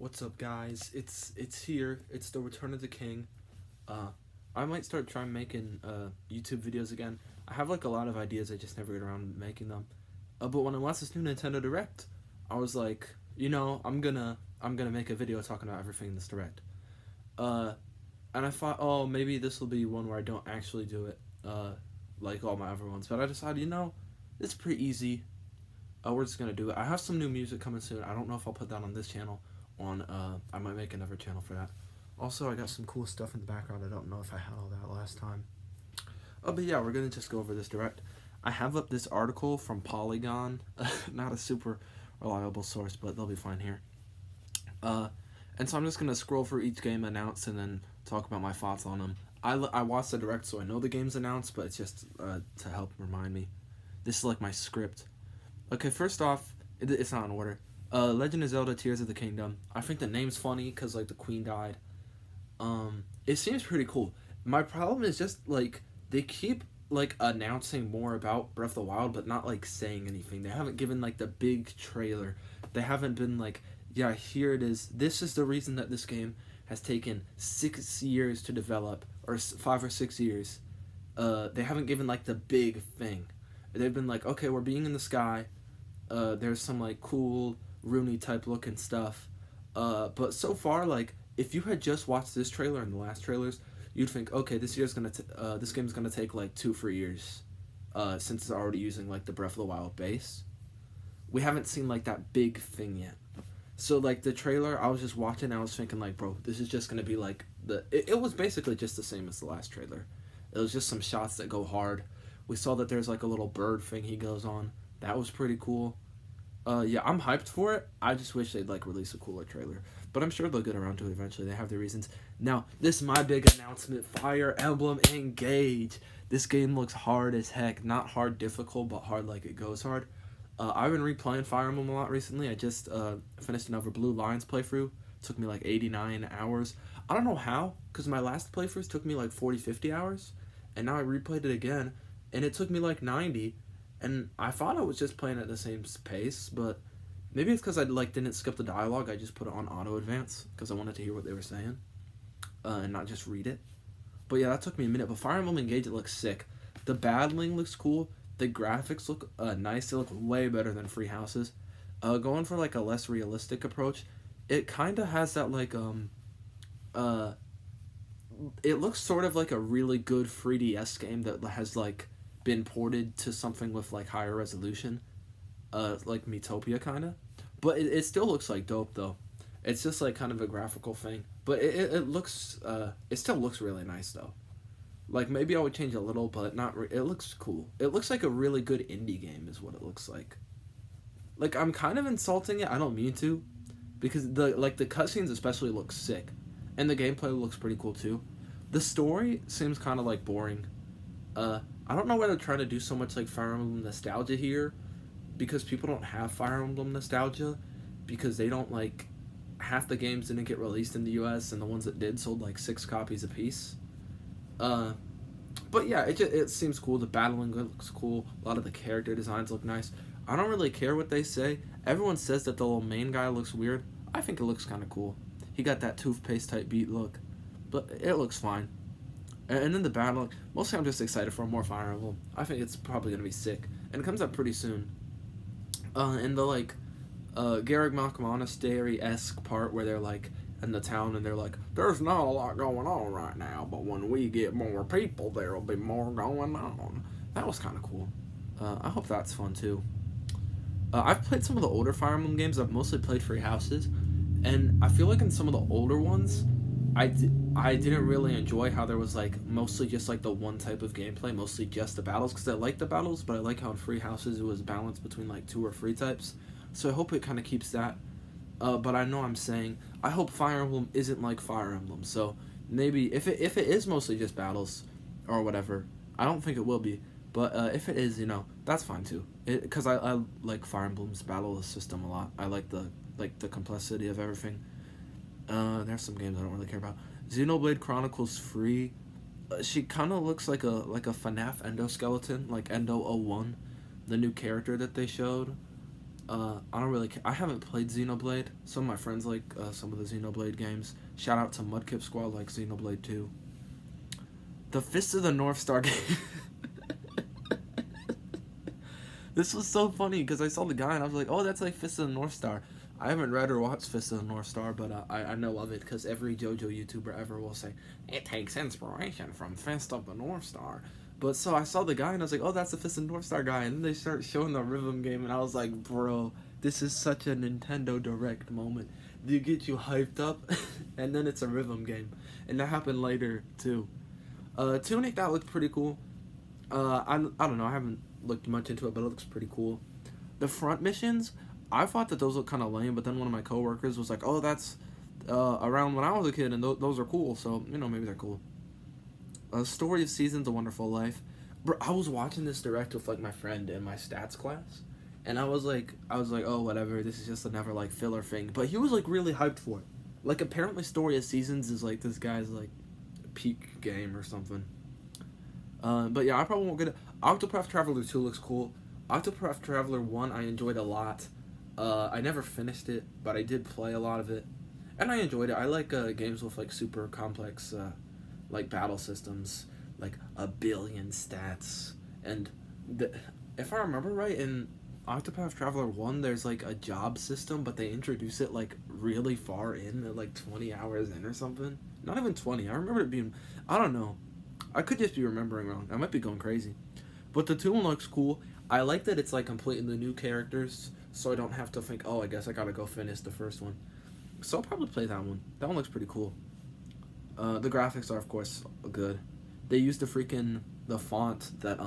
What's up, guys? It's here. It's the Return of the King. Uh, I might start trying making YouTube videos again. I have like a lot of ideas. I just never get around to making them. But when I watched this new Nintendo Direct, I was like, I'm gonna make a video talking about everything in this Direct. Uh, and I thought, oh, maybe this will be one where I don't actually do it. Like all my other ones. But I decided, it's pretty easy. We're just gonna do it. I have some new music coming soon. I don't know if I'll put that on this channel. I might make another channel for that. Also, I got some cool stuff in the background. I don't know if I had all that last time. But yeah, we're gonna just go over this direct. I have up this article from Polygon, not a super reliable source, but they'll be fine here. And so I'm just gonna scroll through each game announced and then talk about my thoughts on them. I watched the direct, so I know the game's announced, but it's just to help remind me. This is like my script. Okay, first off, it's not in order. Legend of Zelda: Tears of the Kingdom. I think the name's funny because like the queen died. It seems pretty cool. My problem is just like they keep like announcing more about Breath of the Wild, but not like saying anything. They haven't given like the big trailer. They haven't been like, yeah, here it is. This is the reason that this game has taken 6 years to develop, or 5 or 6 years. They haven't given like the big thing. They've been like, okay, we're being in the sky. There's some like cool Rooney type looking stuff. But so far, like if you had just watched this trailer and the last trailers, you'd think, okay, this game's gonna take like 2-3 years, since it's already using like the Breath of the Wild base. We haven't seen like that big thing yet. So like the trailer, I was just watching, and I was thinking like, bro, this is just gonna be like it was basically just the same as the last trailer. It was just some shots that go hard. We saw that there's like a little bird thing he goes on. That was pretty cool. Yeah, I'm hyped for it. I just wish they'd like release a cooler trailer, but I'm sure they'll get around to it eventually. They have their reasons. Now, this is my big announcement: Fire Emblem Engage. This game looks hard as heck. Not hard difficult, but hard like it goes hard. I've been replaying Fire Emblem a lot recently. I just finished another Blue Lions playthrough. It took me like 89 hours. I don't know how, because my last playthroughs took me like 40-50 hours, and now I replayed it again, and it took me like 90. And I thought I was just playing at the same pace, but maybe it's because I like didn't skip the dialogue. I just put it on auto advance because I wanted to hear what they were saying, and not just read it. But yeah, that took me a minute. But Fire Emblem Engage, it looks sick. The battling looks cool. The graphics look nice. They look way better than Free Houses. Going for like a less realistic approach, it kind of has that like uh, it looks sort of like a really good 3DS game that has like been ported to something with like higher resolution, like Miitopia kind of, but it still looks like dope though. It's just like kind of a graphical thing, but it looks it still looks really nice though. Like maybe I would change a little, but not. It looks cool. It looks like a really good indie game is what it looks like. Like I'm kind of insulting it. I don't mean to, because the cutscenes especially look sick, and the gameplay looks pretty cool too. The story seems kind of like boring. I don't know why they're trying to do so much like Fire Emblem nostalgia here, because people don't have Fire Emblem nostalgia, because they don't like half the games didn't get released in the U.S. and the ones that did sold like 6 copies apiece. Uh, but yeah, it seems cool. The battling looks cool. A lot of the character designs look nice. I don't really care what they say. Everyone says that the little main guy looks weird. I think it looks kind of cool. He got that toothpaste type beat look, but it looks fine. And then the battle, mostly I'm just excited for more Fire Emblem. I think it's probably going to be sick. And it comes out pretty soon. And the, like, Garreg Monastery-esque part where they're, like, in the town and they're like, there's not a lot going on right now, but when we get more people, there'll be more going on. That was kind of cool. I hope that's fun, too. I've played some of the older Fire Emblem games. I've mostly played Free Houses. And I feel like in some of the older ones, I didn't really enjoy how there was like mostly just like the one type of gameplay, mostly just the battles, because I like the battles, but I like how in Free Houses it was balanced between like 2 or 3 types. So I hope it kind of keeps that. But I know I'm saying I hope Fire Emblem isn't like Fire Emblem. So maybe if it is mostly just battles or whatever, I don't think it will be. But if it is, that's fine too. Because I like Fire Emblem's battle system a lot. I like the complexity of everything. There's some games I don't really care about. Xenoblade Chronicles Free. She kind of looks like a FNAF endoskeleton, like Endo 01, the new character that they showed. I don't really. I haven't played Xenoblade. Some of my friends like some of the Xenoblade games. Shout out to Mudkip Squad like Xenoblade 2. The Fist of the North Star game. This was so funny because I saw the guy and I was like, oh, that's like Fist of the North Star. I haven't read or watched Fist of the North Star, but I know of it because every JoJo YouTuber ever will say, it takes inspiration from Fist of the North Star. But so I saw the guy and I was like, oh, that's the Fist of the North Star guy. And then they start showing the Rhythm game and I was like, bro, this is such a Nintendo Direct moment. They get you hyped up and then it's a Rhythm game. And that happened later too. Tunic, that looked pretty cool. I don't know, I haven't looked much into it, but it looks pretty cool. The front missions, I thought that those looked kind of lame, but then one of my coworkers was like, oh, that's around when I was a kid, and those are cool, so, you know, maybe they're cool. Story of Seasons, A Wonderful Life. Bro, I was watching this direct with, like, my friend in my stats class, and I was like, oh, whatever, this is just another, like, filler thing, but he was, like, really hyped for it. Like, apparently Story of Seasons is, like, this guy's, like, peak game or something. But yeah, I probably won't get it. Octopath Traveler 2 looks cool. Octopath Traveler 1 I enjoyed a lot. I never finished it, but I did play a lot of it. And I enjoyed it. I like games with like super complex like battle systems, like a billion stats. And if I remember right, in Octopath Traveler 1 there's like a job system, but they introduce it like really far in, like 20 hours in or something. Not even 20. I remember it being, I don't know. I could just be remembering wrong. I might be going crazy. But the 2 one looks cool. I like that it's like completely the new characters, so I don't have to think, oh, I guess I gotta go finish the first one. So I'll probably play that one. That one looks pretty cool. The graphics are, of course, good. They used the font that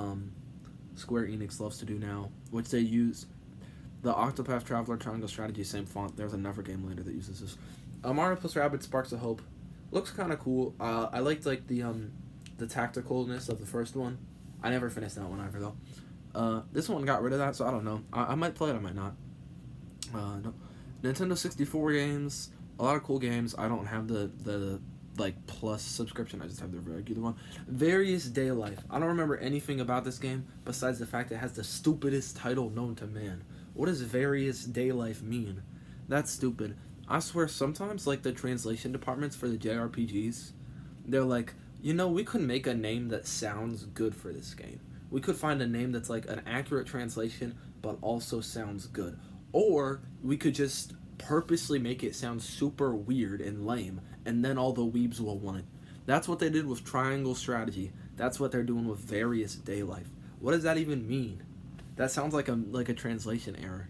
Square Enix loves to do now, which they use. The Octopath Traveler Triangle Strategy, same font. There's another game later that uses this. Mario plus Rabbids Sparks of Hope looks kind of cool. I liked like the tacticalness of the first one. I never finished that one either though. This one got rid of that, so I don't know. I might play it, I might not. No. Nintendo 64 games, a lot of cool games. I don't have the like plus subscription. I just have the regular one. Various Day Life. I don't remember anything about this game besides the fact it has the stupidest title known to man. What does Various Day Life mean? That's stupid. I swear sometimes like the translation departments for the JRPGs, they're like, you know, we could make a name that sounds good for this game. We could find a name that's like an accurate translation but also sounds good. Or we could just purposely make it sound super weird and lame, and then all the weebs will want it. That's what they did with Triangle Strategy. That's what they're doing with Various Day Life. What does that even mean? That sounds like a translation error.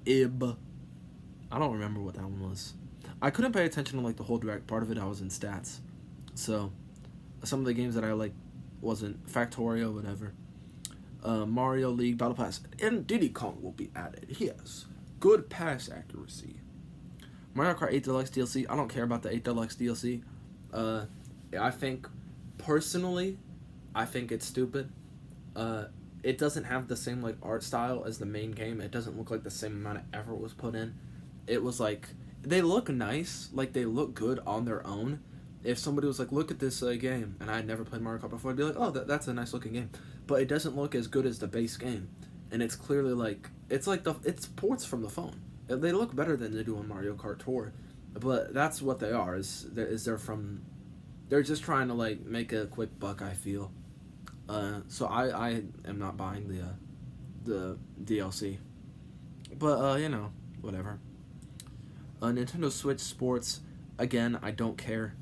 Ib. I don't remember what that one was. I couldn't pay attention to like the whole direct. Part of it I was in stats. So some of the games that I like wasn't Factorio, whatever. Mario League Battle Pass. And Diddy Kong will be added. He has good pass accuracy. Mario Kart 8 Deluxe DLC. I don't care about the 8 Deluxe DLC. I think, personally, I think it's stupid. It doesn't have the same like art style as the main game. It doesn't look like the same amount of effort was put in. It was like, they look nice, like they look good on their own. If somebody was like, look at this game, and I had never played Mario Kart before, I'd be like, oh, that's a nice looking game. But it doesn't look as good as the base game. And it's clearly like, it's ports from the phone. They look better than they do on Mario Kart Tour. But that's what they are, they're just trying to like make a quick buck, I feel. So I am not buying the DLC. But, you know, whatever. Nintendo Switch Sports, again, I don't care.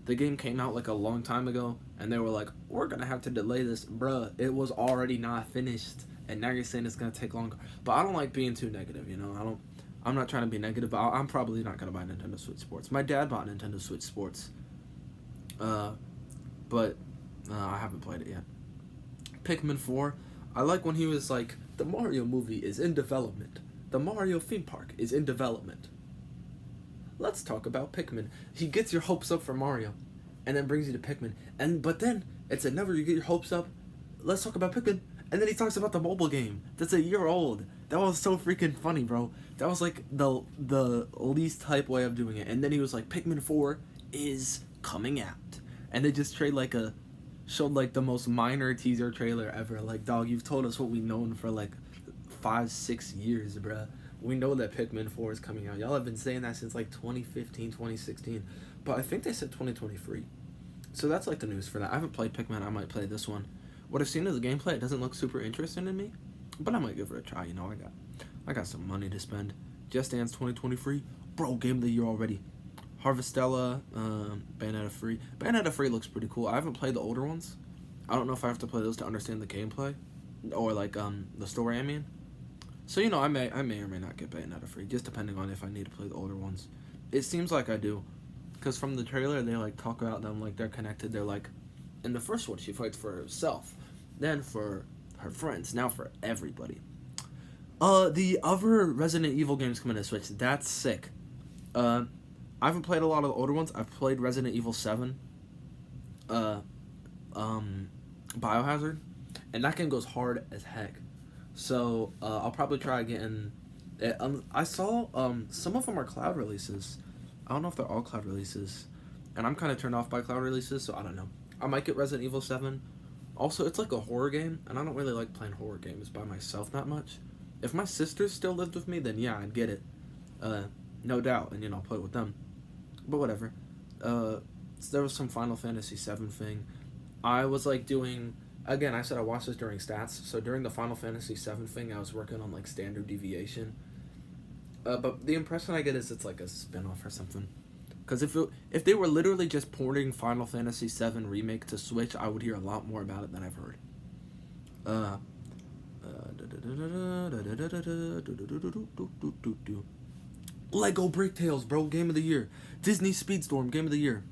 The game came out like a long time ago, and they were like, we're gonna have to delay this. Bruh, it was already not finished, and now you're saying it's gonna take longer. But I don't like being too negative, you know? I'm not trying to be negative, but I'm probably not gonna buy Nintendo Switch Sports. My dad bought Nintendo Switch Sports. But I haven't played it yet. Pikmin 4, I like when he was like, the Mario movie is in development. The Mario theme park is in development. Let's talk about Pikmin. He gets your hopes up for Mario, and then brings you to Pikmin. But then, it's another, you get your hopes up, let's talk about Pikmin, and then he talks about the mobile game that's a year old. That was so freaking funny, bro. That was like the least hype way of doing it. And then he was like, Pikmin 4 is coming out. And they just showed like the most minor teaser trailer ever. Like, dog, you've told us what we've known for like 5-6 years, bruh. We know that Pikmin 4 is coming out. Y'all have been saying that since like 2015, 2016. But I think they said 2023. So that's like the news for that. I haven't played Pikmin. I might play this one. What I've seen of the gameplay, it doesn't look super interesting in me. But I might give it a try. You know, I got some money to spend. Just Dance 2023. Bro, game of the year already. Harvestella, Bayonetta 3. Bayonetta 3 looks pretty cool. I haven't played the older ones. I don't know if I have to play those to understand the gameplay. Or like the story, I mean. So, you know, I may or may not get Bayonetta 3, just depending on if I need to play the older ones. It seems like I do. Because from the trailer, they like talk about them like they're connected. They're like, in the first one, she fights for herself. Then for her friends. Now for everybody. The other Resident Evil games coming to Switch. That's sick. I haven't played a lot of the older ones. I've played Resident Evil 7. Biohazard. And that game goes hard as heck. So, I'll probably try getting it. I saw, some of them are cloud releases. I don't know if they're all cloud releases. And I'm kind of turned off by cloud releases, so I don't know. I might get Resident Evil 7. Also, it's like a horror game, and I don't really like playing horror games by myself that much. If my sisters still lived with me, then yeah, I'd get it. No doubt, and, you know, I'll play with them. But whatever. There was some Final Fantasy 7 thing. I was, like, doing... Again, I said I watched this during stats, so during the Final Fantasy 7 thing, I was working on, like, standard deviation. But the impression I get is it's, like, a spin-off or something. Because if they were literally just porting Final Fantasy 7 Remake to Switch, I would hear a lot more about it than I've heard. Lego Brick Tales, bro, Game of the Year. Disney Speedstorm, Game of the Year.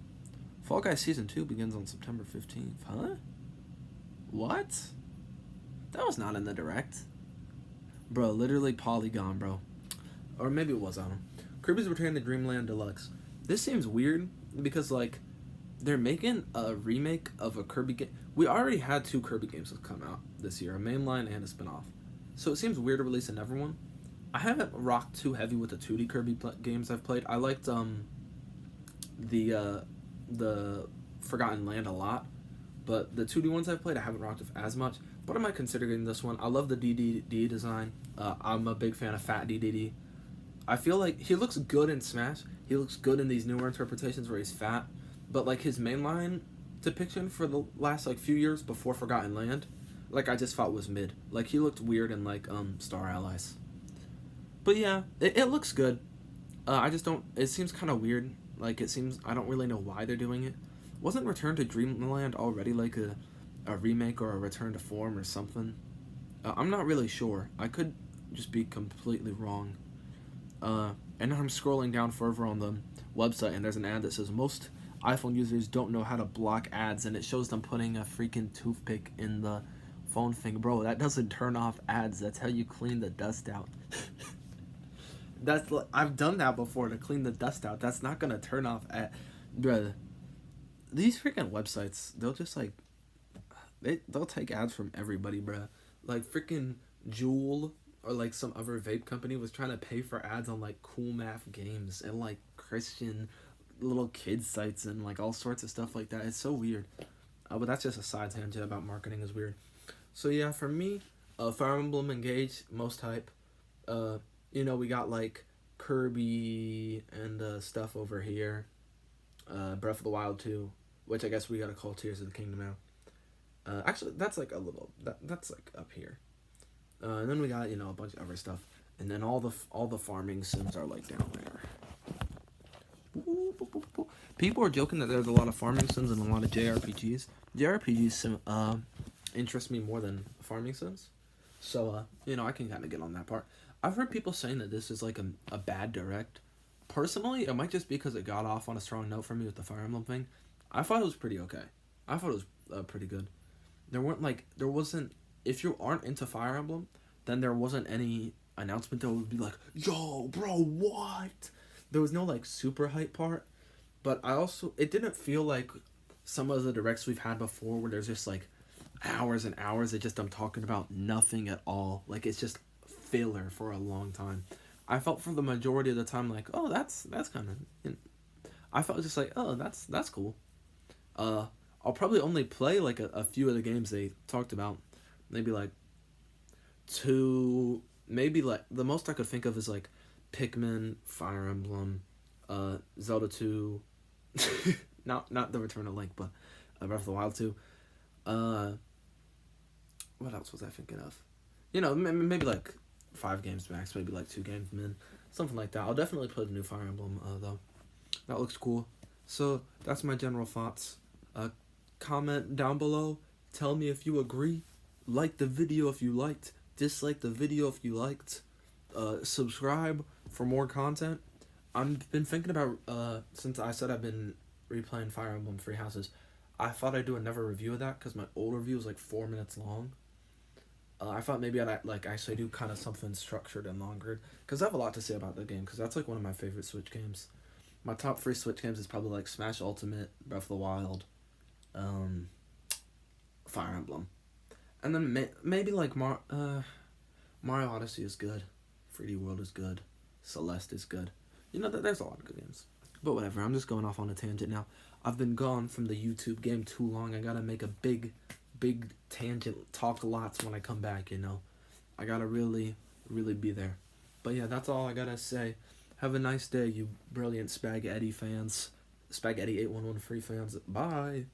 Fall Guys Season 2 begins on September 15th. Huh? What? That was not in the direct. Bro, literally Polygon, bro. Or maybe it was, I don't know. Kirby's Return to Dreamland Deluxe. This seems weird because, like, they're making a remake of a Kirby game. We already had 2 Kirby games that come out this year, a mainline and a spin-off. So it seems weird to release another one. I haven't rocked too heavy with the 2D Kirby games I've played. I liked the Forgotten Land a lot, but the 2D ones I've played I haven't rocked with as much. But I might consider getting this one. I love the DDD design. I'm a big fan of Fat DDD. I feel like he looks good in Smash. He looks good in these newer interpretations where he's fat. But, like, his mainline depiction for the last, like, few years before Forgotten Land, like, I just thought was mid. Like, he looked weird in, like, Star Allies. But, yeah, it looks good. I just don't... It seems kind of weird. Like, it seems... I don't really know why they're doing it. Wasn't Return to Dreamland already, like, a remake or a return to form or something? I'm not really sure. I could just be completely wrong. And I'm scrolling down further on the website, and there's an ad that says most iPhone users don't know how to block ads, and it shows them putting a freaking toothpick in the phone thing. Bro, that doesn't turn off ads. That's how you clean the dust out. I've done that before to clean the dust out. That's not gonna turn off bruh. These freaking websites, they'll just like they'll take ads from everybody, bruh. Like freaking Juul or like some other vape company was trying to pay for ads on like Cool Math Games and like Christian little kids sites and like all sorts of stuff like that. It's so weird. But that's just a side tangent about marketing is weird. So yeah, for me, Fire Emblem Engage, most hype. You know, we got like Kirby and stuff over here. Breath of the Wild 2, which I guess we gotta call Tears of the Kingdom now. Actually, that's like a little that's like up here. And then we got, you know, a bunch of other stuff, and then all the farming sims are like down there. People are joking that there's a lot of farming sims and a lot of JRPGs. JRPGs interest me more than farming sims, so you know, I can kind of get on that part. I've heard people saying that this is like a bad direct. Personally, it might just be because it got off on a strong note for me with the Fire Emblem thing. I thought it was pretty okay. I thought it was pretty good. There wasn't. If you aren't into Fire Emblem, then there wasn't any announcement that would be like, yo, bro, what? There was no, like, super hype part. But it didn't feel like some of the directs we've had before where there's just, like, hours and hours of just them talking about nothing at all. Like, it's just filler for a long time. I felt for the majority of the time like, oh, that's kind of... I felt just like, oh, that's cool. I'll probably only play, like, a few of the games they talked about. Maybe like 2 maybe like the most I could think of is like Pikmin, Fire Emblem, Zelda 2, not the Return of Link, but Breath of the Wild 2. Uh, what else was I thinking of? You know, maybe like 5 games max, maybe like 2 games min, something like that. I'll definitely play the new Fire Emblem though. That looks cool. So that's my general thoughts. Comment down below. Tell me if you agree. Like the video if you liked. Dislike the video if you liked. Subscribe for more content. I've been thinking about, since I said I've been replaying Fire Emblem Three Houses, I thought I'd do another review of that because my old review was like 4 minutes long. I thought maybe I'd like actually do kind of something structured and longer because I have a lot to say about the game because that's like one of my favorite Switch games. My top 3 Switch games is probably like Smash Ultimate, Breath of the Wild, Fire Emblem, and then maybe like Mario Odyssey is good, 3D World is good, Celeste is good. You know, there's a lot of good games. But whatever, I'm just going off on a tangent now. I've been gone from the YouTube game too long. I gotta make a big tangent, talk lots when I come back, you know. I gotta really be there. But yeah, that's all I gotta say. Have a nice day, you brilliant Spaghetti fans. Spaghetti 8113 fans. Bye.